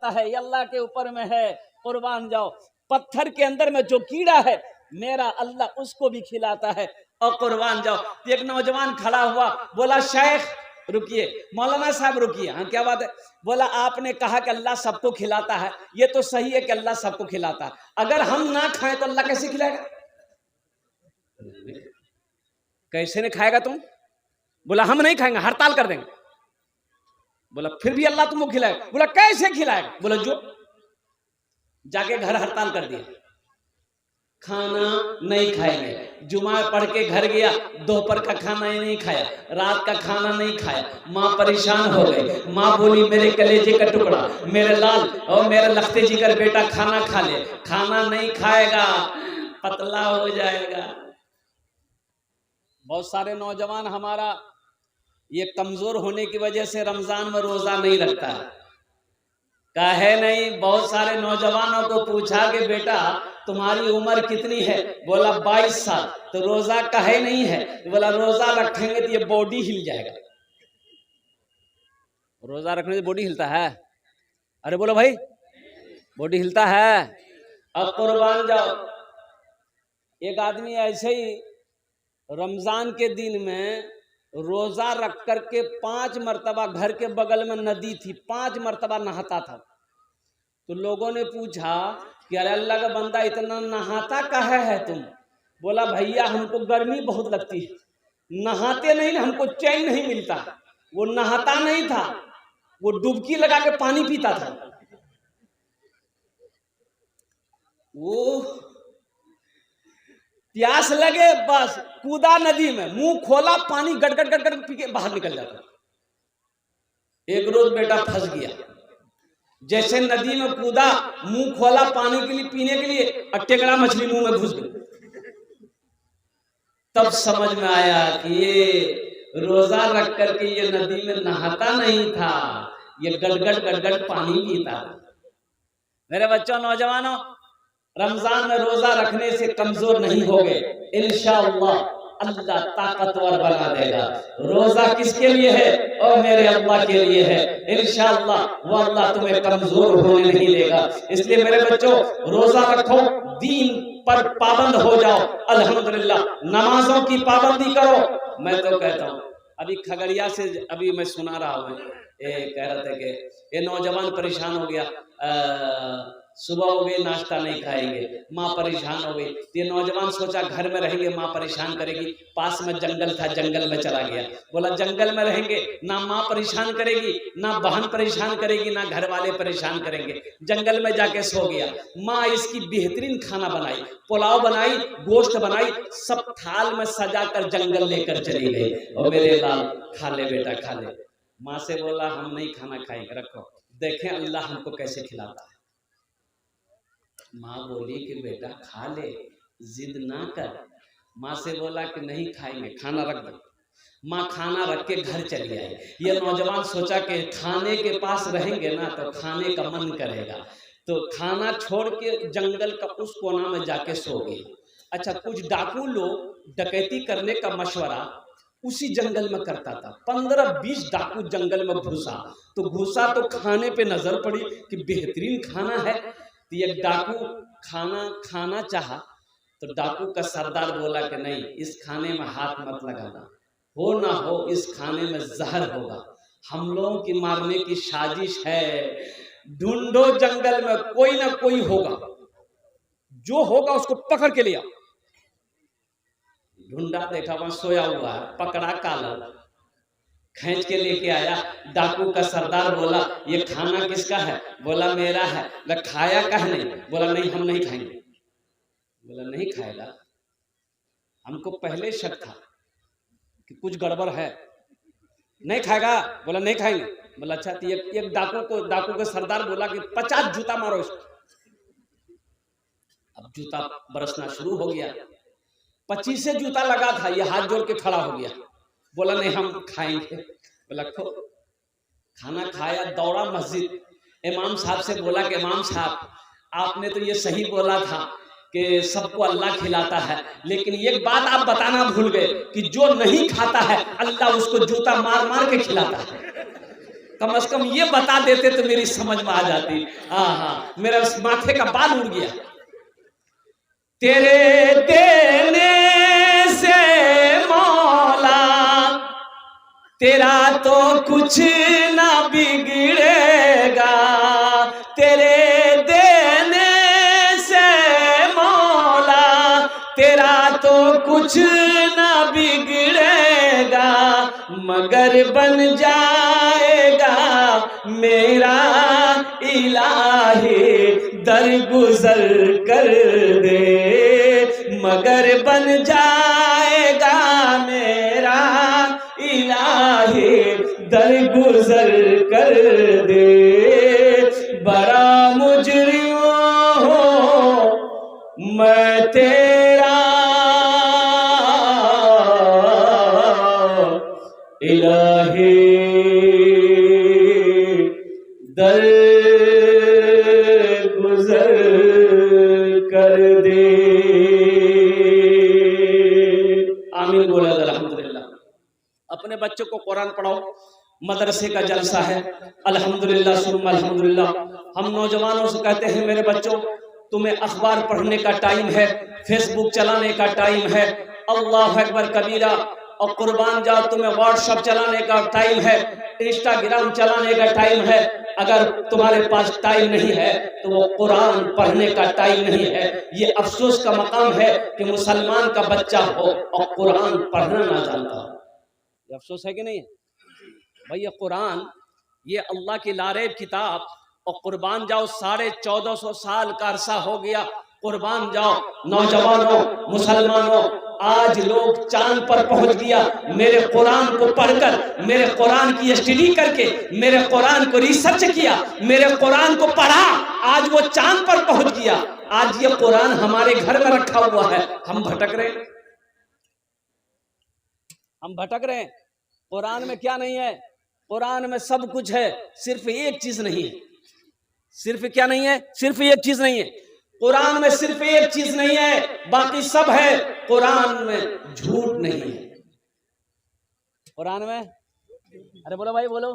है, ये अल्लाह के ऊपर में है, कुर्बान जाओ। पत्थर के अंदर में जो कीड़ा है मेरा अल्लाह उसको भी खिलाता है और कुर्बान जाओ। एक नौजवान खड़ा हुआ, बोला शेख रुकिए, मौलाना साहब रुकिए। हाँ क्या बात है? बोला आपने कहा कि अल्लाह सबको खिलाता है, ये तो सही है कि अल्लाह सबको खिलाता है, अगर हम ना खाएं तो अल्लाह कैसे खिलाएगा? कैसे नहीं खाएगा तुम? बोला हम नहीं खाएंगे, हड़ताल कर देंगे। बोला फिर भी अल्लाह तुमको खिलाएगा? बोला कैसे खिलाएगा? बोला जो जाके घर हड़ताल कर दिया, खाना नहीं खाएंगे। जुमा पढ़ के घर गया, दोपहर का खाना ही नहीं खाया, रात का खाना नहीं खाया। माँ परेशान हो गई, माँ बोली मेरे कलेजे का टुकड़ा, मेरे लाल और मेरे लखते जिगर बेटा खाना खा ले। खाना नहीं खाएगा, पतला हो जाएगा। बहुत सारे नौजवान हमारा ये कमजोर होने की वजह से रमजान में रोजा नहीं रखता है। काहे नहीं? बहुत सारे नौजवानों को पूछा कि बेटा तुम्हारी उम्र कितनी है? बोला 22 साल। तो रोजा काहे नहीं है? बोला रोजा रखेंगे तो ये बॉडी हिल जाएगा। रोजा रखने से बॉडी हिलता है? अरे बोलो भाई, बॉडी हिलता है। अब कुर्बान जाओ। एक आदमी ऐसे ही रमजान के दिन में रोजा रख करके 5 मरतबा, घर के बगल में नदी थी, 5 मरतबा नहाता था। तो लोगों ने पूछा कि अरे अल्लाह का बंदा इतना नहाता काहे है तुम? बोला भैया हमको गर्मी बहुत लगती है, नहाते नहीं ना हमको चैन नहीं मिलता। वो नहाता नहीं था, वो डुबकी लगा के पानी पीता था। वो प्यास लगे बस कूदा नदी में, मुंह खोला, पानी गट गट गट गट पी के बाहर निकल जाता। एक रोज बेटा फंस गया, जैसे नदी में कूदा, मुंह खोला पानी के लिए पीने के लिए, टेकड़ा मछली मुंह में घुस गई। तब समझ में आया कि ये रोजा रख करके ये नदी में नहाता नहीं था, ये गड़गड़ गड़गड़ पानी पीता। मेरे बच्चों, नौजवानों, रमजान में रोजा रखने से कमजोर नहीं हो गए, इंशाअल्लाह अल्लाह ताकतवर बना देगा। रोजा किसके लिए है? और मेरे अल्लाह के लिए है। इंशाअल्लाह वो अल्लाह तुम्हें कमजोर होने नहीं देगा। इसलिए मेरे बच्चों, रोजा रखो, दीन पर पाबंद हो जाओ। अल्हम्दुलिल्लाह, नमाजों की पाबंदी करो। मैं तो कहता हूँ, अभी खगड़िया से अभी मैं सुना रहा हूँ, कह रहे थे कि ये नौजवान परेशान हो गया, सुबह हो गई नाश्ता नहीं खाएंगे, माँ परेशान हो गई। ये नौजवान सोचा घर में रहेंगे माँ परेशान करेगी, पास में जंगल था, जंगल में चला गया। बोला जंगल में रहेंगे ना माँ परेशान करेगी, ना बहन परेशान करेगी, ना घर वाले परेशान करेंगे। जंगल में जाके सो गया। माँ इसकी बेहतरीन खाना बनाई, पुलाव बनाई, गोश्त बनाई, सब थाल में सजा कर जंगल लेकर चली गई। और मेरे लाल खा ले बेटा खा ले। माँ से बोला हम नहीं खाना खाएंगे, रखो, देखें अल्लाह हमको कैसे खिलाता है। माँ बोली कि बेटा खा ले, जिद ना कर। माँ से बोला कि नहीं खाएंगे, खाना रख दो। माँ खाना रख के घर चली आई। ये नौजवान सोचा कि खाने के पास रहेंगे ना तो खाने का मन करेगा, तो खाना छोड़ के जंगल का उस कोना में जाके सो गई। अच्छा, कुछ डाकू लोग डकैती करने का मशवरा उसी जंगल में करता था। 15-20 डाकू जंगल में घुसा, तो खाने पे नजर पड़ी कि बेहतरीन खाना है। तो एक डाकू खाना चाहा, तो डाकू का सरदार बोला कि नहीं, इस खाने में हाथ मत लगाना, हो ना हो इस खाने में जहर होगा, हम लोगों की मारने की साजिश है, ढूंढो जंगल में कोई ना कोई होगा, जो होगा उसको पकड़ के लिया। ढूंढा, देखा वहां सोया हुआ है, पकड़ा, काला खींच के लेके आया। डाकू का सरदार बोला ये खाना किसका है? बोला मेरा है। बोला खाया कह नहीं? बोला नहीं हम नहीं खाएंगे। बोला नहीं खाएगा? हमको पहले शक था कि कुछ गड़बड़ है, नहीं खाएगा? बोला नहीं खाएंगे। बोला अच्छा। तो एक डाकू के सरदार बोला कि 50 जूता मारो इसको। अब जूता बरसना शुरू हो गया, 25 से जूता लगा था, ये हाथ जोड़ के खड़ा हो गया। बोला नहीं हम खाएंगे। बोला खो। खाना खाया, दौड़ा मस्जिद, इमाम साहब से बोला कि इमाम साहब आपने तो ये सही बोला था कि सबको अल्लाह खिलाता है, लेकिन एक बात आप बताना भूल गए कि जो नहीं खाता है अल्लाह उसको जूता मार मार के खिलाता है। कम से कम ये बता देते तो मेरी समझ में आ जाती। हाँ, मेरा माथे का बाल उड़ गया। तेरे देने से मौला तेरा तो कुछ ना बिगड़ेगा, तेरे देने से मौला तेरा तो कुछ ना बिगड़ेगा, मगर बन जाएगा मेरा इलाही दरगुजर कर दे, मगर बन जाएगा मेरा इलाही दरगुजर कर दे। बड़ा मुजरिम हूँ मैं तेरा इलाही दर गुजर कर दे। आमीन बोला अल्हम्दुलिल्लाह। अपने बच्चों को कुरान पढ़ाओ, मदरसे का जलसा है अल्हम्दुलिल्लाह सुम्मा अल्हम्दुलिल्लाह। हम नौजवानों से कहते हैं मेरे बच्चों तुम्हें अखबार पढ़ने का टाइम है, फेसबुक चलाने का टाइम है, अल्लाह अकबर कबीरा, और कुर्बान जाओ तुम्हें व्हाट्सएप चलाने का टाइम है, इंस्टाग्राम चलाने का टाइम है। अगर तुम्हारे पास टाइम नहीं है तो वो कुरान पढ़ने का टाइम नहीं है। ये अफसोस का मकाम है कि मुसलमान का बच्चा हो और कुरान पढ़ना ना जानता हो। ये अफसोस है कि नहीं है भाई? ये कुरान, ये अल्लाह की लारेब किताब, और कुर्बान जाओ 1450 साल का अरसा हो गया। कुर्बान जाओ नौजवानों, मुसलमानों, आज लोग चांद पर पहुंच गया। मेरे कुरान को पढ़कर, मेरे कुरान की स्टडी करके, मेरे कुरान को रिसर्च किया, मेरे कुरान को पढ़ा, आज वो चांद पर पहुंच गया। आज ये कुरान हमारे घर में रखा हुआ है, हम भटक रहे हैं, हम भटक रहे हैं। कुरान में क्या नहीं है? कुरान में सब कुछ है, सिर्फ एक चीज नहीं है। सिर्फ क्या नहीं है? सिर्फ एक चीज नहीं है। कुरान में सिर्फ एक चीज नहीं है, बाकी सब है। कुरान में झूठ नहीं है। कुरान में, अरे बोलो भाई बोलो,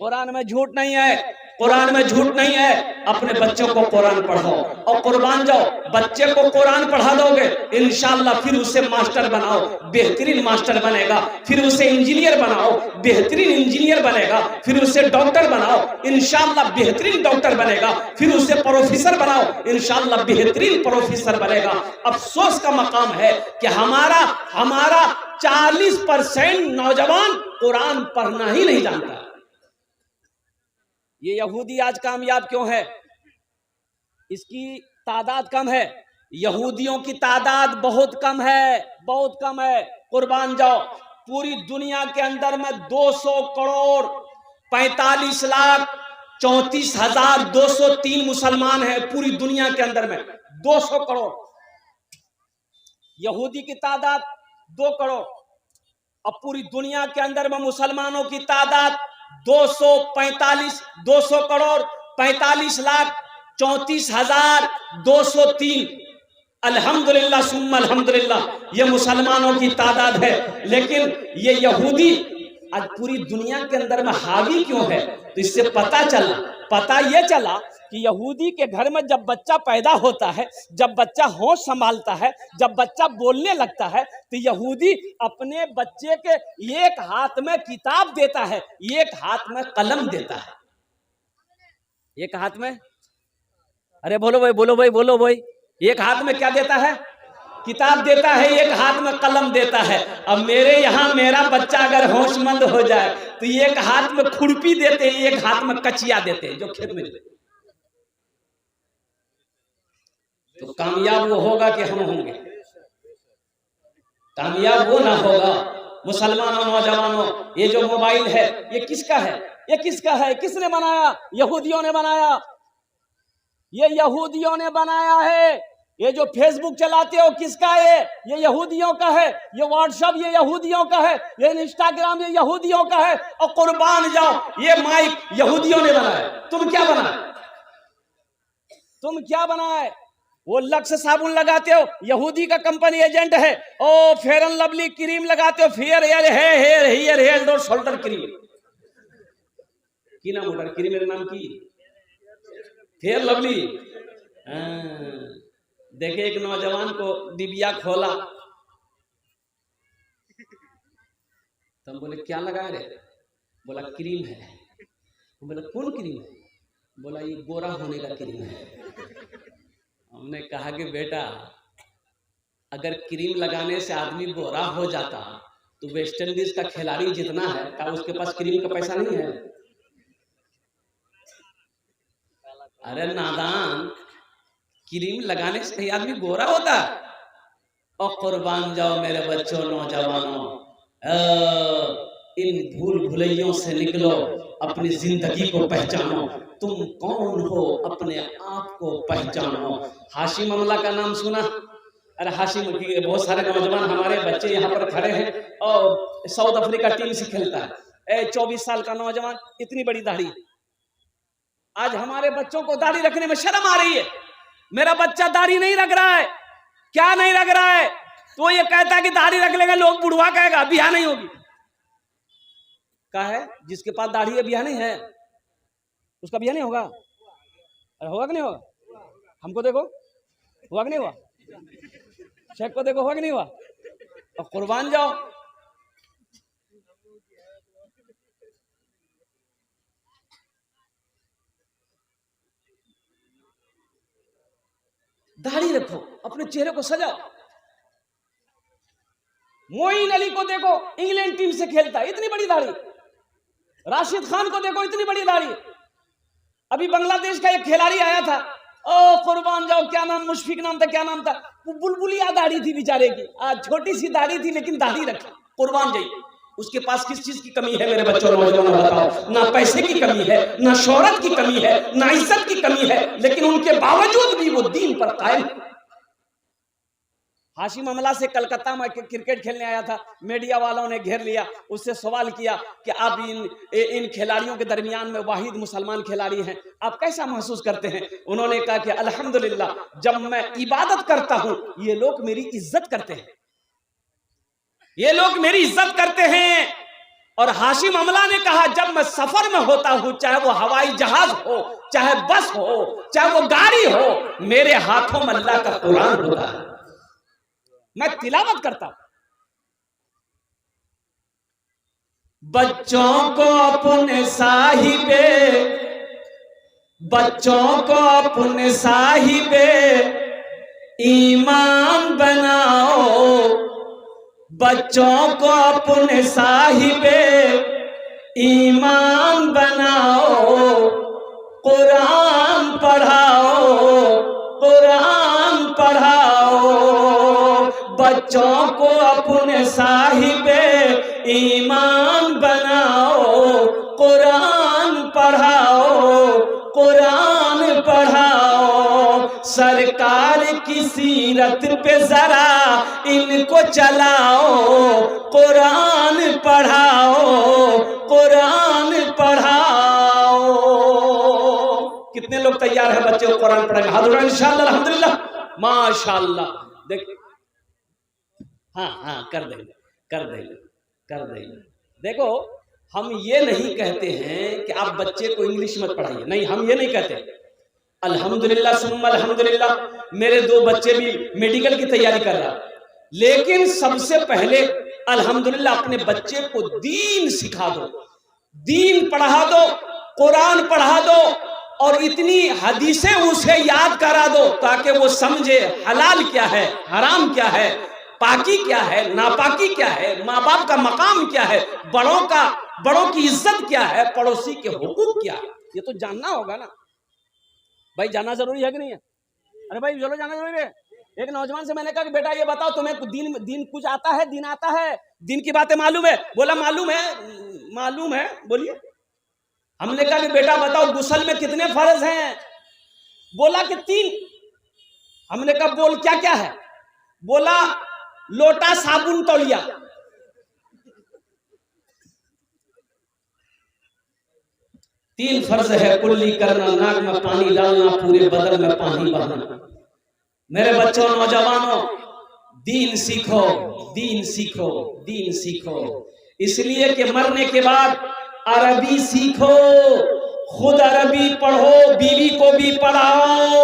कुरान में झूठ नहीं है, कुरान में झूठ नहीं है। अपने बच्चों को कुरान पढ़ाओ और कुर्बान जाओ। बच्चे को कुरान पढ़ा दोगे इंशाअल्लाह, फिर उसे मास्टर बनाओ, बेहतरीन मास्टर बनेगा। फिर उसे इंजीनियर बनाओ, बेहतरीन इंजीनियर बनेगा। फिर उसे डॉक्टर बनाओ, इंशाअल्लाह बेहतरीन डॉक्टर बनेगा। फिर उसे प्रोफेसर बनाओ, इंशाअल्लाह बेहतरीन प्रोफेसर बनेगा। अफसोस का मकाम है कि हमारा 40% नौजवान कुरान पढ़ना ही नहीं जानता। ये यहूदी आज कामयाब क्यों है? इसकी तादाद कम है। यहूदियों की तादाद बहुत कम है, बहुत कम है। कुर्बान जाओ, पूरी दुनिया के अंदर में 200 करोड़ 45 लाख 34,203 मुसलमान हैं पूरी दुनिया के अंदर में। 200 करोड़। यहूदी की तादाद 2 करोड़। अब पूरी दुनिया के अंदर में मुसलमानों की तादाद 200 करोड़ 45 लाख 34,203। अल्हम्दुलिल्लाह सुम्मा अल्हम्दुलिल्लाह, ये मुसलमानों की तादाद है। लेकिन ये यहूदी आज पूरी दुनिया के अंदर में हावी क्यों है? तो इससे पता ये चला कि यहूदी के घर में जब बच्चा पैदा होता है, जब बच्चा होश संभालता है, जब बच्चा बोलने लगता है, तो यहूदी अपने बच्चे के एक हाथ में किताब देता है, एक हाथ में कलम देता है। एक हाथ में, अरे बोलो भाई बोलो भाई बोलो भाई, एक हाथ में क्या देता है? किताब देता है, एक हाथ में कलम देता है। अब मेरे यहाँ मेरा बच्चा अगर होशमंद हो जाए तो एक हाथ में खुरपी देते हैं, एक हाथ में कचिया देते हैं, जो खेत में देते। तो कामयाब वो होगा कि हम होंगे? कामयाब वो ना होगा। मुसलमानों, नौजवानों, ये जो मोबाइल है ये किसका है? ये किसका है? किसने बनाया? यहूदियों ने बनाया। ये यहूदियों ने बनाया है। ये जो फेसबुक चलाते हो किसका है? ये यहूदियों का है। ये व्हाट्सएप ये यहूदियों का है। ये इंस्टाग्राम ये यहूदियों का है। और कुर्बान जाओ, ये माइक यहूदियों ने बनाया। तुम क्या बनाए? तुम क्या बनाए? वो लक्स साबुन लगाते हो, यहूदी का कंपनी एजेंट है। ओ फेयर एंड लवली क्रीम लगाते हो, फेयर हेयर शोल्डर क्रीम। की नाम उठा क्रीमेर नाम की फेयर लवली। देखे एक नौजवान को डिबिया खोला, तो हम बोले क्या लगा रे? बोला क्रीम है। बोला कौन क्रीम है? बोला ये गोरा होने का क्रीम है। हमने कहा कि बेटा अगर क्रीम लगाने से आदमी गोरा हो जाता तो वेस्ट इंडीज का खिलाड़ी जितना है क्या उसके पास क्रीम का पैसा नहीं है? अरे नादान, क्रीम लगाने से आदमी गोरा होता। और कुर्बान जाओ मेरे बच्चों नौजवानों, इन भूल भुलैयों से निकलो, अपनी जिंदगी को पहचानो। तुम कौन हो अपने आप को पहचानो। हाशिम अमला का नाम सुना? अरे हाशिम के बहुत सारे नौजवान हमारे बच्चे यहाँ पर खड़े हैं और साउथ अफ्रीका टीम से खेलता है। 24 साल का नौजवान, इतनी बड़ी दाढ़ी। आज हमारे बच्चों को दाढ़ी रखने में शर्म आ रही है। मेरा बच्चा दाढ़ी नहीं रख रहा है। क्या नहीं रख रहा है? तो ये कहता है कि दाढ़ी रख लेगा लोग बुढ़वा कहेगा, बियाह नहीं होगी। क्या है? जिसके पास दाढ़ी है बियाह नहीं है, उसका बियाह नहीं होगा। अरे होगा कि नहीं होगा? हमको देखो, हुआ कि नहीं हुआ? शेख को देखो, हुआ कि नहीं हुआ? और कुर्बान जाओ। दाढ़ी रखो, अपने चेहरे को सजाओ। मोइन अली को देखो, इंग्लैंड टीम से खेलता है, इतनी बड़ी दाढ़ी। राशिद खान को देखो, इतनी बड़ी दाढ़ी। अभी बांग्लादेश का एक खिलाड़ी आया था, ओ कुर्बान जाओ, क्या नाम, मुशफिक नाम था, क्या नाम था, वो बुलबुलिया दाढ़ी थी बेचारे की। आज छोटी सी दाढ़ी थी लेकिन दाढ़ी रखा। कुर्बान जाइए, उसके पास किस चीज की कमी है मेरे बच्चों नौजवानों बताओ? ना पैसे की कमी है, ना शोहरत की कमी है, ना इज्जत की कमी है, लेकिन उनके बावजूद भी वो दीन पर कायम। हाशिम अमला से कलकत्ता में क्रिकेट खेलने आया था, मीडिया वालों ने घेर लिया, उससे सवाल किया कि आप इन खिलाड़ियों के दरमियान में वाहिद मुसलमान खिलाड़ी हैं, आप कैसा महसूस करते हैं? उन्होंने कहा कि अल्हम्दुलिल्लाह, जब मैं इबादत करता हूं ये लोग मेरी इज्जत करते हैं, ये लोग मेरी इज्जत करते हैं। और हाशिम अमला ने कहा जब मैं सफर में होता हूं, चाहे वो हवाई जहाज हो, चाहे बस हो, चाहे वो गाड़ी हो, मेरे हाथों में अल्लाह का कुरान होता है, मैं तिलावत करता हूं। बच्चों को अपने साहिबे, बच्चों को अपने साहिबे ईमान बनाओ, बच्चों को अपने साहिबे ईमान बनाओ, कुरान पढ़ाओ, कुरान पढ़ाओ। बच्चों को अपने साहिबे ईमान बनाओ, कुरान पढ़ाओ, कुरान पढ़ाओ। सरकार की सीरत पे जरा इनको चलाओ, कुरान पढ़ाओ, कुरान पढ़ाओ। कितने लोग तैयार हैं बच्चे को कुरान पढ़ाएंगे? हाथ उठाएं इंशाअल्लाह, अल्हम्दुलिल्लाह, माशाअल्लाह। देख, हाँ कर देंगे, कर देंगे, कर देंगे। देखो, हम ये नहीं कहते हैं कि आप बच्चे को इंग्लिश मत पढ़ाइए, नहीं, हम ये नहीं कहते। अल्हम्दुलिल्लाह सुम्मा अल्हम्दुलिल्लाह, मेरे 2 बच्चे भी मेडिकल की तैयारी कर रहा, लेकिन सबसे पहले अल्हम्दुलिल्लाह अपने बच्चे को दीन सिखा दो, दीन पढ़ा दो, कुरान पढ़ा दो, और इतनी हदीसें उसे याद करा दो ताकि वो समझे हलाल क्या है, हराम क्या है, पाकी क्या है, नापाकी क्या है, माँ बाप का मकाम क्या है, बड़ों की इज्जत क्या है, पड़ोसी के हुकूक क्या है, ये तो जानना होगा ना भाई। जानना जरूरी है कि नहीं है? अरे भाई चलो, जानना जरूरी है। एक नौजवान से मैंने कहा कि बेटा ये बताओ तुम्हें दीन कुछ आता है? दीन आता है, दीन की बातें मालूम है? बोला मालूम है। मालूम है, बोलिए। हमने कहा कि बेटा बताओ गुस्ल में कितने फर्ज हैं? बोला कि 3। हमने कहा बोल क्या क्या है? बोला लोटा, साबुन, तौलिया। तीन फर्ज है, कुल्ली करना, नाक में पानी डालना, पूरे बदन में पानी बहाना। मेरे बच्चों नौजवानों, दीन सीखो, दीन सीखो, दीन सीखो, इसलिए कि मरने के बाद अरबी सीखो, खुद अरबी पढ़ो, बीवी को भी पढ़ाओ।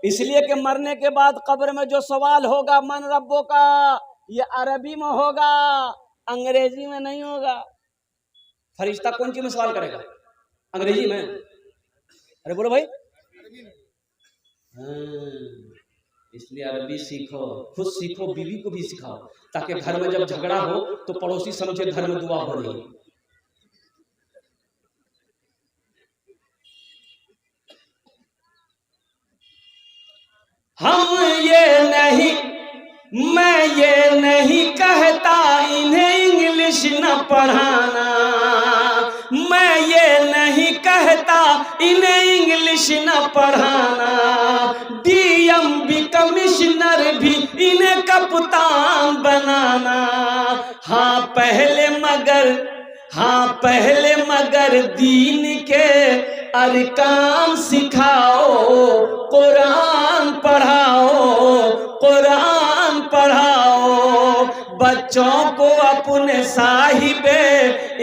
इसलिए कि मरने के बाद कब्र में जो सवाल होगा मन रब्बो का, ये अरबी में होगा, अंग्रेजी में नहीं होगा। फरिश्ता कौन सी में सवाल करेगा? अंग्रेजी में। अरे बोलो भाई। इसलिए अरबी सीखो, खुद सीखो, बीवी को भी सिखाओ, ताकि घर में जब झगड़ा हो तो पड़ोसी समझे घर में दुआ हो रही है। मैं ये नहीं कहता इन्हें इंग्लिश न पढ़ाना, मैं ये नहीं कहता इन्हें इंग्लिश न पढ़ाना, डीएम भी कमिश्नर भी इन्हें कप्तान बनाना। हाँ पहले मगर दीन के अरकान सिखाओ, कुरान पढ़ाओ, बच्चों को अपने साहिबे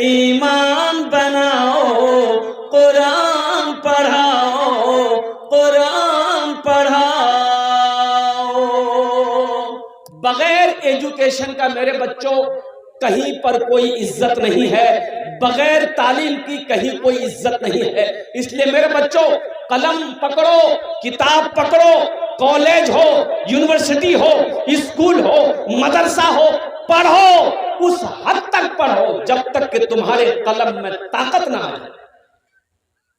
ईमान बनाओ, कुरान पढ़ाओ। बगैर एजुकेशन का मेरे बच्चों कहीं पर कोई इज्जत नहीं है, बगैर तालीम की कहीं कोई इज्जत नहीं है। इसलिए मेरे बच्चों कलम पकड़ो, किताब पकड़ो, कॉलेज हो, यूनिवर्सिटी हो, स्कूल हो, मदरसा हो, पढ़ो, उस हद तक पढ़ो जब तक कि तुम्हारे कलम में ताकत ना आए।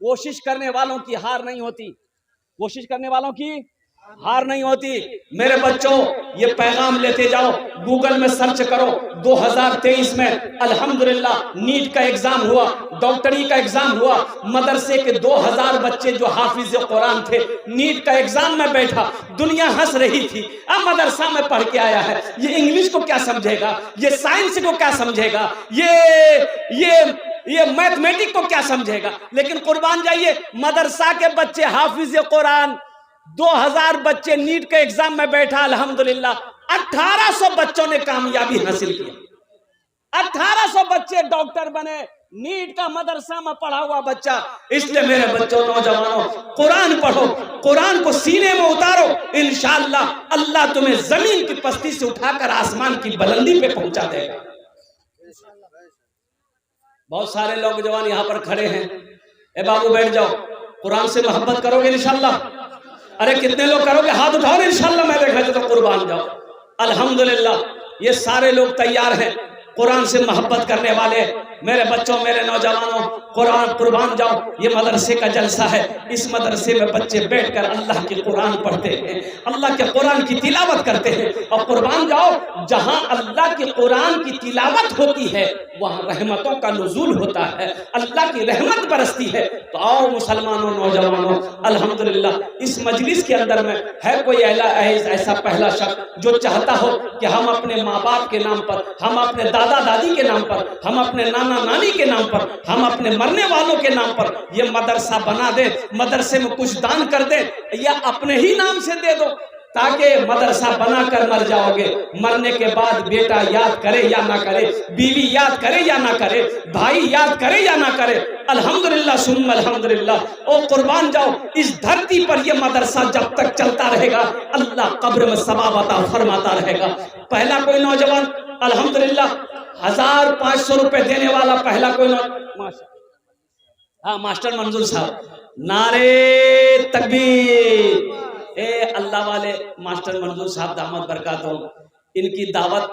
कोशिश करने वालों की हार नहीं होती, कोशिश करने वालों की हार नहीं होती। मेरे बच्चों ये पैगाम लेते जाओ, गूगल में सर्च करो। 2023 में अल्हम्दुलिल्लाह नीट का एग्जाम हुआ, डॉक्टरी का एग्जाम हुआ। मदरसे के 2000 बच्चे जो हाफिज कुरान थे, नीट का एग्जाम में बैठा, दुनिया हंस रही थी। अब मदरसा में पढ़ के आया है, ये इंग्लिश को क्या समझेगा, ये साइंस को क्या समझेगा, ये मैथमेटिक को क्या समझेगा। लेकिन कुर्बान जाइए, मदरसा के बच्चे हाफिज कुरान, 2000 बच्चे नीट के एग्जाम में बैठा, अल्हम्दुलिल्लाह 1800 बच्चों ने कामयाबी हासिल की। 1800 बच्चे डॉक्टर बने, नीट का मदरसा में पढ़ा हुआ बच्चा। इसलिए मेरे बच्चों, नौजवानों, कुरान पढ़ो, कुरान को सीने में उतारो, इंशाअल्लाह अल्लाह तुम्हें जमीन की पस्ती से उठाकर आसमान की बुलंदी पे पहुंचा देगा। बहुत सारे लोग जवान यहाँ पर खड़े हैं, ए बाबू बैठ जाओ, कुरान से मोहब्बत करोगे इंशाअल्लाह? अरे कितने लोग करोगे? हाथ उठाओ इंशाअल्लाह, मैं देखा तो कुर्बान जाओ। अल्हम्दुलिल्लाह ये सारे लोग तैयार हैं, कुरान से मोहब्बत करने वाले। मेरे बच्चों, मेरे नौजवानों, कुरान कुर्बान जाओ। ये मदरसे का जलसा है, इस मदरसे में बच्चे बैठकर अल्लाह के कुरान पढ़ते हैं, अल्लाह के कुरान की तिलावत करते हैं। और कुर्बान जाओ, जहां अल्लाह के कुरान की तिलावत होती है वहां रहमतों का नुज़ूल होता है, अल्लाह की रहमत बरसती है। तो आओ मुसलमानों, नौजवानों, अल्हम्दुलिल्लाह इस मजलिस के अंदर में है कोई ऐसा पहला शख्स जो चाहता हो कि हम अपने माँ बाप के नाम पर, हम अपने दादा दादी के नाम पर, हम अपने नाना नानी के नाम पर, हम अपने मरने वालों के नाम पर ये मदरसा बना दे, मदरसे में कुछ दान कर दे या अपने ही नाम से दे दो, ताकि मदरसा बनाकर मर जाओगे। मरने के बाद बेटा याद करे या ना करे, बीवी याद करे या ना करे, भाई याद करे या ना करे, अल्हम्दुलिल्लाह सुम्मा अल्हम्दुलिल्लाह। ओ कुर्बान जाओ, इस धरती पर यह मदरसा जब तक चलता रहेगा अल्लाह कब्र में सवाब अता फरमाता रहेगा। पहला कोई नौजवान अल्हम्दुलिल्लाह 1500 रुपए देने वाला पहला कोई मास्टर मंजूर साहब, नारे तकबीर। अल्लाह वाले मास्टर मंजूर साहब दामद बरकातुम, इनकी दावत,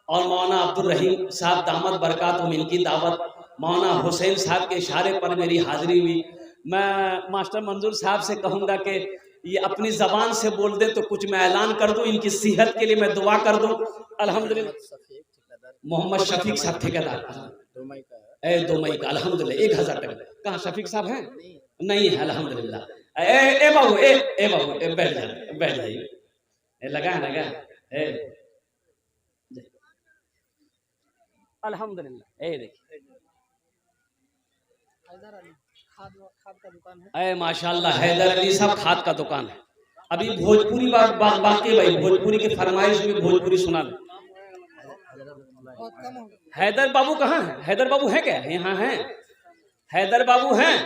और मौलाना अब्दुल रहीम साहब दामद बरकातुम, इनकी दावत, मौलाना हुसैन साहब के इशारे पर मेरी हाजिरी हुई। मैं मास्टर मंजूर साहब से कहूँगा कि ये अपनी ज़बान से बोल दे तो कुछ मैं ऐलान कर दूँ, इनकी सेहत के लिए मैं दुआ कर दूँ। अल्हम्दुलिल्लाह मोहम्मद शफीक साहब ठेकेदार 2 मई का अल्हम्दुलिल्लाह 1000 टका। कहाँ शफीक साहब हैं? नहीं है अल्हम्दुलिल्लाह। ए बाबू बैठ जाइए, लगा अल्हम्दुलिल्लाह। देखिए खाद का दुकान है, माशाल्लाह हैदर अली साहब खाद का दुकान है। अभी भोजपुरी बाकी भाई, भोजपुरी की फरमाइश में भोजपुरी सुना हैदर बाबू कहाँ है? हैदर बाबू है क्या? यहाँ है हैदर बाबू हैं?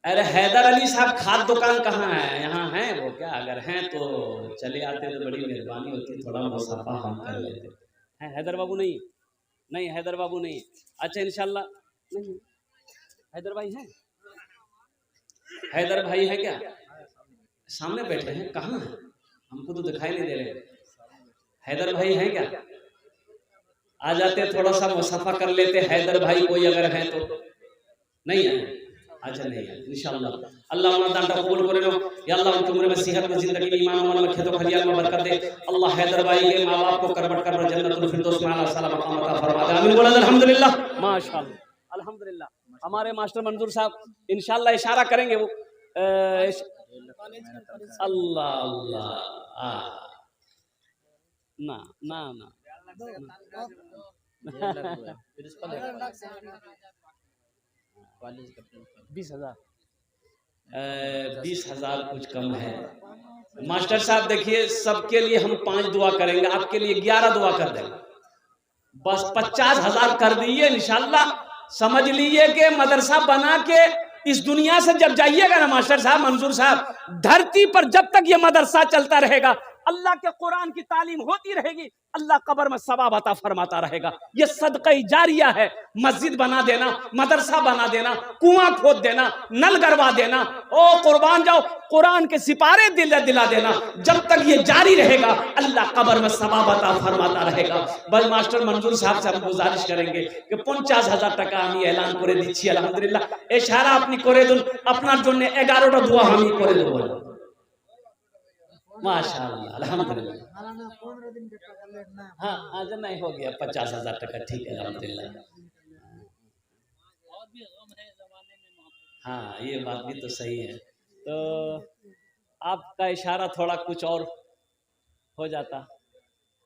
अरे हैदर अली साहब खाद दुकान कहाँ है? यहाँ है वो क्या? अगर हैं तो चले आते तो बड़ी मेहरबानी होती, थोड़ा मुसाफा हम कर लेते हैं। हैदर बाबू नहीं? नहीं हैदर बाबू नहीं। अच्छा इंशाल्लाह नहीं। हैदर भाई हैं? हैदर भाई है क्या? सामने बैठे हैं? कहाँ है? हमको तो दिखाई नहीं दे रहे। हैदर भाई हैं क्या? आ जाते थोड़ा सा मुसाफा कर लेते। हैदर भाई कोई अगर है तो? नहीं है? अच्छा नहीं है। इंशाअल्लाह अल्लाह उन्हें दान कबूल करे लो या अल्लाह उनकी उम्र में सेहत में जिंदगी में ईमान अमल में खेतों खलियान में बरकत दे। अल्लाह हैदर भाई के माँ बाप को करबट कर जन्नतुल फिरदौस में आला साला मकाम अता फरमा दे। आमीन बोलो अल्हम्दुलिल्लाह। माशाअल्लाह अल्हम्दुलिल्लाह। हमारे मास्टर मंजूर साहब इंशाअल्लाह इशारा करेंगे वो अल्लाह अल्लाह ना ना ना 20,000 कुछ कम है। मास्टर साहब देखिए सबके लिए हम 5 दुआ करेंगे, आपके लिए 11 दुआ कर देंगे। बस 50,000 कर दीजिए इंशाल्लाह। समझ लीजिए कि मदरसा बना के इस दुनिया से जब जाइएगा ना मास्टर साहब मंजूर साहब, धरती पर जब तक ये मदरसा चलता रहेगा, अल्लाह के कुरान की तालीम होती रहेगी, अल्लाह कब्र में सवाब अता फरमाता रहेगा। ये सदका जारिया है। मस्जिद बना देना, मदरसा बना देना, कुआं खोद देना, नल गरवा देना, ओ कुर्बान जाओ कुरान के सिपारे दिला देना। जब तक ये जारी रहेगा अल्लाह कब्र में सवाब अता फरमाता रहेगा। बस मास्टर मंजूर साहब से हम गुजारिश करेंगे कि 50,000 টাকা আমি ऐलान করে দিচ্ছি আলহামদুলিল্লাহ। ইশারা আপনি করে দিন, আপনার জন্য 11টা দোয়া আমি করে দেব। माशाअल्लाह अल्हम्दुलिल्लाह। हाँ आज नहीं हो गया 50,000 টাকা ठीक है अल्हम्दुलिल्लाह। हाँ ये बात भी तो सही है। तो आपका इशारा थोड़ा कुछ और हो जाता।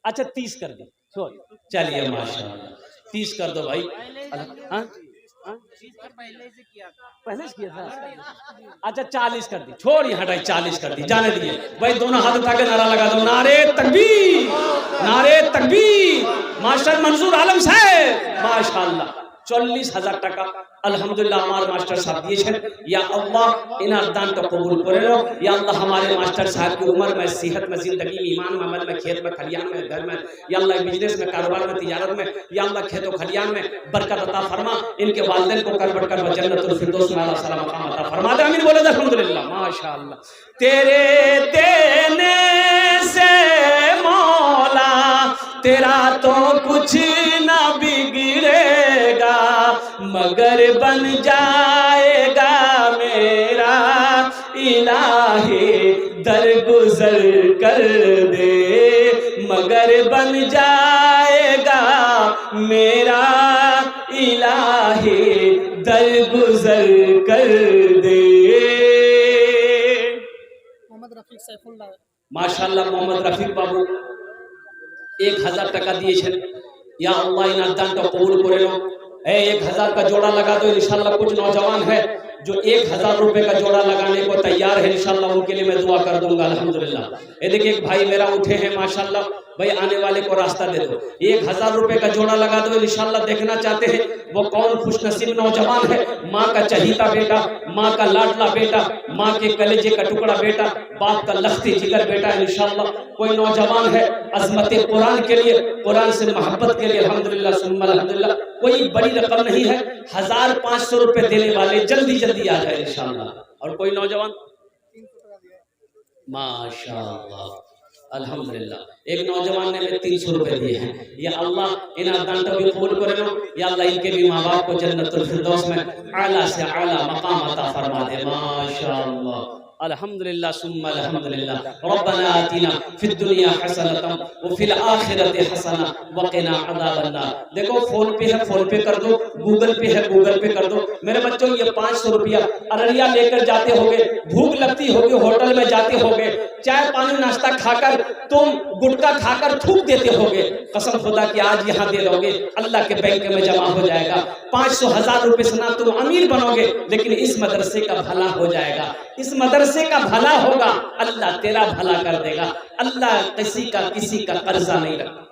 अच्छा 30 कर दी छोड़। चलिए माशाअल्लाह 30 कर दो भाई। हाँ पहले से किया था। अच्छा 40 कर दी। छोड़ यहाँ 40 कर दी, जाने दिए भाई। दोनों हाथ उठा के नारा लगा दो, नारे तकबीर, नारे तकबीर। मास्टर मंजूर आलम साहब माशाअल्लाह 40,000 টাকা अल्हम्दुलिल्लाह हमारे मास्टर साहब दिए। या अल्लाह इन्हें दान तो कबूल करे लो। या अल्लाह हमारे मास्टर साहब की उम्र में, सेहत में, जिंदगी में, ईमान में, अमल में, खेत में, खलियान में, घर में, या अल्लाह बिजनेस में, कारोबार में, तिजारत में, या अल्लाह खेतों खलियान में बरकत अता फरमा। इनके वालिदैन को करबट कर जन्नतुल फिरदौस में आला साला मकाम अता फरमा दे। आमीन बोले अल्हम्दुलिल्लाह। माशाअल्लाह तेरे देने से मौला तेरा तो कुछ ना बिगड़ेगा, मगर बन जाएगा मेरा इलाही दरगुजर कर दे, मगर बन जाएगा मेरा इलाही दरगुजर कर दे। माशाअल्लाह मोहम्मद रफीक बाबू 1000 টাকা দিয়েছেন। या अल्लाह इन दान को कबूल करे लो। 1000 का जोड़ा लगा दो इंशाल्लाह। कुछ नौजवान है जो 1000 रुपए का जोड़ा लगाने को तैयार है, इंशाल्लाह उनके लिए मैं दुआ कर दूंगा अल्हम्दुलिल्लाह। ये देखिए एक भाई मेरा उठे हैं माशाल्लाह, भाई आने वाले को रास्ता दे दो। 1000 रुपए का जोड़ा लगा दो इंशाल्लाह। देखना चाहते हैं वो कौन खुशनसीब नौजवान है, माँ का चहीता बेटा, माँ का लाडला बेटा, माँ के कलेजे का टुकड़ा बेटा, बाप का लख्ती जिगर बेटा। इंशाल्लाह कोई नौजवान है अजमत कुरान के लिए, कुरान से मोहब्बत के लिए अल्हम्दुलिल्लाह सुम्मा अल्हम्दुलिल्लाह। कोई बड़ी रकम नहीं है, 1500 रुपए देने वाले जल्दी जल्दी आ जाए इंशाल्लाह। और कोई नौजवान माशाअल्लाह अल्हम्दुलिल्लाह। एक नौजवान ने 300 रुपए दिए हैं। या अल्लाह इन दान को भी कबूल करे लो। या अल्लाह इनके भी माँ बाप को जन्नतुल फिरदौस में आला से आला मकाम अता फरमा दे। माशाअल्लाह अल्हम्दुलिल्लाह सुम्मा अल्हम्दुलिल्लाह। रब्बना आतिना फिद दुनिया हसनतम व फिल आखिरति हसना व क़िना अज़ाबन्नार। देखो फोन पे है, फोन पे कर दो, गूगल पे है, गूगल पे कर दो। मेरे बच्चों ये 500 रुपया अररिया लेकर जाते होगे, भूख लगती होगी, होटल में जाते होगे, चाय पानी नाश्ता खाकर तुम गुटखा खाकर थूक देते होगे। कसम खुदा कि आज यहाँ दे दोगे, अल्लाह के बैंक में जमा हो जाएगा। 500,000 रुपए से ना तुम अमीर बनोगे, लेकिन इस मदरसे का भला हो जाएगा। इस मदरसे का भला होगा, अल्लाह तेरा भला कर देगा। अल्लाह किसी का कर्जा नहीं रखता।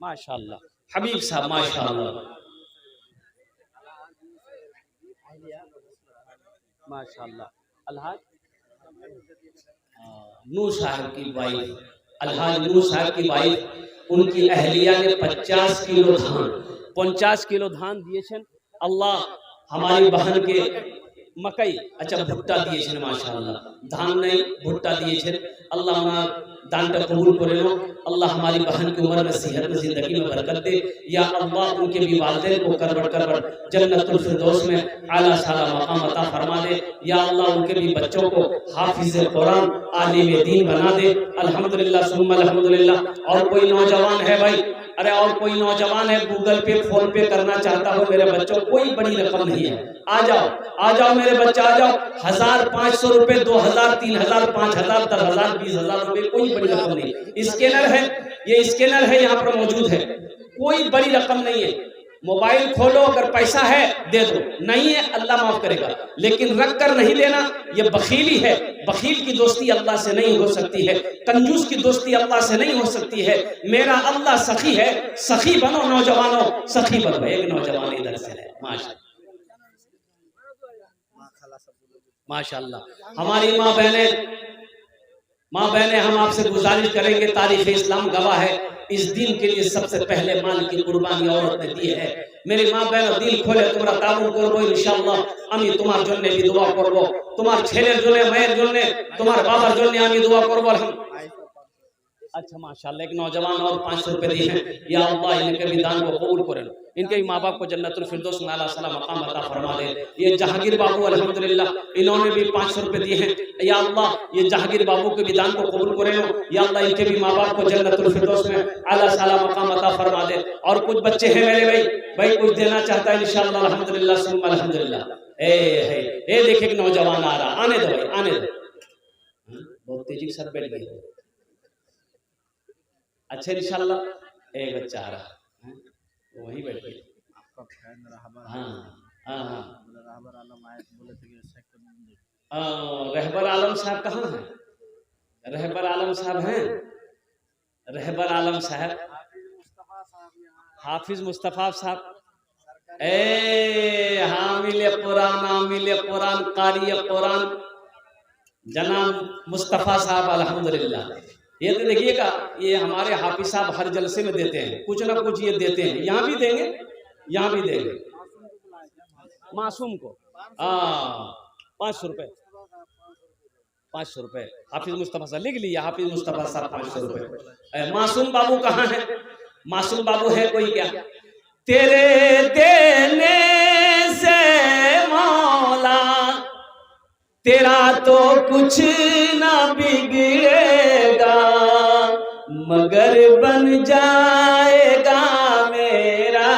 माशाल्लाह हबीब साहब माशाल्लाह माशाल्लाह। अलहाज नूर साहब की वाइफ, अलहाज नूर साहब की वाइफ, उनकी अहलिया ने 50 किलो धान 50 किलो धान दिए। अल्लाह हमारी बहन के मकई अच्छा भुट्टा दिए माशाल्लाह, धान नहीं भुट्टा दिए। अल्लाह दान का कबूल करे। अल्लाह हमारी बहन की उम्र में सेहत में जिंदगी में बरकत दे। या अल्लाह उनके भी वालिदैन को करबट जन्नतुल फिरदौस में आला साला मकाम अता फरमा दे। या अल्लाह उनके भी बच्चों को हाफिज कुरान आलिम दीन बना दे। अल्हम्दुलिल्लाह सुम्मा अल्हम्दुलिल्लाह। और कोई नौजवान है भाई, अरे और कोई नौजवान है गूगल पे फोन पे करना चाहता हो मेरे बच्चों, कोई बड़ी रकम नहीं है, आ जाओ मेरे बच्चे आ जाओ। 1500 रुपए, 2000, 3000, 5000, 10,000, 20,000 रुपए, कोई बड़ी रकम नहीं। स्कैनर है, ये स्कैनर है यहाँ पर मौजूद है, कोई बड़ी रकम नहीं है। मोबाइल खोलो, अगर पैसा है दे दो, नहीं है अल्लाह माफ करेगा, लेकिन रख कर नहीं देना, ये बखीली है। बखील की दोस्ती अल्लाह से नहीं हो सकती है, कंजूस की दोस्ती अल्लाह से नहीं हो सकती है। मेरा अल्लाह सखी है, सखी बनो नौजवानों, सखी बनो। एक नौजवान इधर से है माशाल्लाह। हमारी माँ बहने हम आपसे गुजारिश करेंगे, तारीख इस्लाम गवाह है, इस दिन के लिए सबसे पहले माल की कुर्बानी औरत ने दी है। मेरी माँ बहन दिल खोले তোমরা তাবুন করবো ইনশাআল্লাহ। আমি তোমার জন্য भी दुआ করব, তোমার ছেলের জন্য, মায়ের জন্য, তোমার বাবার জন্য আমি दुआ করব। अच्छा माशाल्लाह। एक नौजवान और 500 रुपए दिए हैं। या अल्लाह इनके भी दान को कबूल करें, इनके भी माँ बाप को जन्नतुल फिरदौस में आला सलाम मकाम अता फरमा दे। ये जहांगीर बाबू अल्हम्दुलिल्लाह, इन्होंने भी 500 रुपए दिए हैं। या अल्लाह ये जहांगीर बाबू के भी दान को कबूल करें। या अल्लाह इनके भी माँ बाप को जन्नतुल फिरदौस में आला सलाम मकाम अता फरमा दे। और कुछ बच्चे हैं मेरे भाई कुछ देना चाहता है इंशाअल्लाह अल्हम्दुलिल्लाह सुम्मा अल्हम्दुलिल्लाह। ए देखिए एक नौजवान आ रहा, आने दो भाई आने दो। बहुत तेजी से बैठ गई। अच्छा इंशाल्लाह एक बच्चा आ रहा है, वही बैठ गई। रहबर आलम साहब कहाँ हैं? रहबर आलम साहब हैं, रहबर आलम साहब, हाफिज मुस्तफा साहब, हामिल कुरान कारी कुरान जनाब मुस्तफा साहब अल्हम्दुलिल्लाह। ये तो देखिएगा, ये हमारे हाफिज साहब हर जलसे में देते हैं, कुछ ना कुछ ये देते हैं। यहाँ भी देंगे, यहाँ भी देंगे। मासूम को 500 रुपए, 500 रुपए हाफिज मुस्तफा साहब लिख लिया। हाफिज मुस्तफा साहब 500 रुपए। मासूम बाबू कहाँ है? मासूम बाबू है कोई क्या? तेरे देने से मौला तेरा तो कुछ ना बिगड़ेगा, मगर बन जाएगा मेरा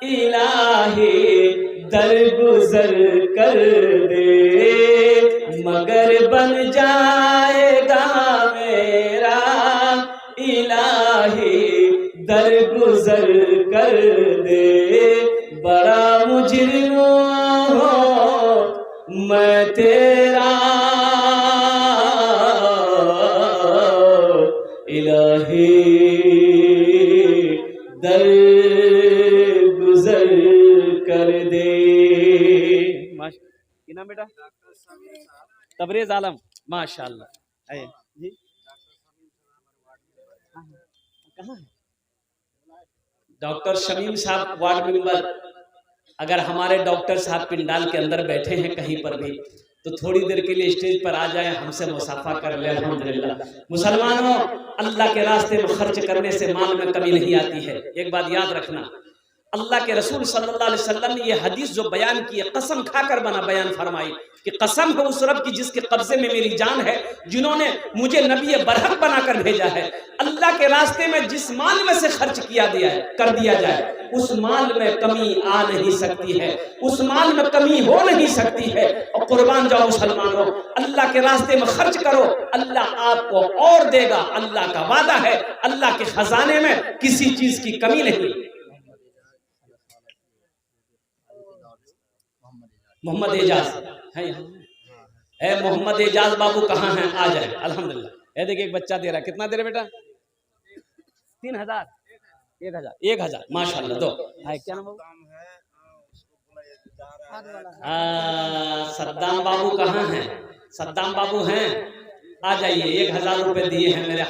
इलाही दरगुजर कर दे, मगर बन जाएगा मेरा इलाही दरगुजर कर दे। बड़ा मुजरिम मैं तेरा इलाही दर गुजर कर दे। क्या नाम बेटा? तबरेज आलम माशाल्लाह। जी कहाँ है? डॉक्टर शमीम साहब वार्ड मेंबर। अगर हमारे डॉक्टर साहब पिंडाल के अंदर बैठे हैं कहीं पर भी, तो थोड़ी देर के लिए स्टेज पर आ जाए, हमसे मुसाफा कर ले। अल्हम्दुलिल्लाह। मुसलमानों, अल्लाह के रास्ते में खर्च करने से माल में कमी नहीं आती है। एक बात याद रखना, अल्लाह के रसूल सल्लल्लाहु अलैहि वसल्लम ने ये हदीस जो बयान की है, कसम खाकर बयान फरमाई कि कसम है उस रब की जिसके कब्जे में मेरी जान है, जिन्होंने मुझे नबी बरहक बनाकर भेजा है। अल्लाह के रास्ते में जिस माल में से खर्च कर दिया जाए, उस माल में कमी आ नहीं सकती है, उस माल में कमी हो नहीं सकती है। और कुर्बान जाओ मुसलमानों, अल्लाह के रास्ते में खर्च करो, अल्लाह आपको और देगा। अल्लाह का वादा है, अल्लाह के खजाने में किसी चीज की कमी नहीं। मोहम्मद एजाज है यहाँ? है मोहम्मद एजाज बाबू कहाँ हैं? आ जाए। अल्हम्दुलिल्लाह। ये देखिए एक बच्चा दे रहा है, कितना दे रहे बेटा? 3000। 1000 माशाल्लाह दो। है क्या नाम बाबू? सद्दाम बाबू कहाँ हैं? सद्दाम बाबू हैं, आ जाइए। 1000 रुपए दिए हैं मेरे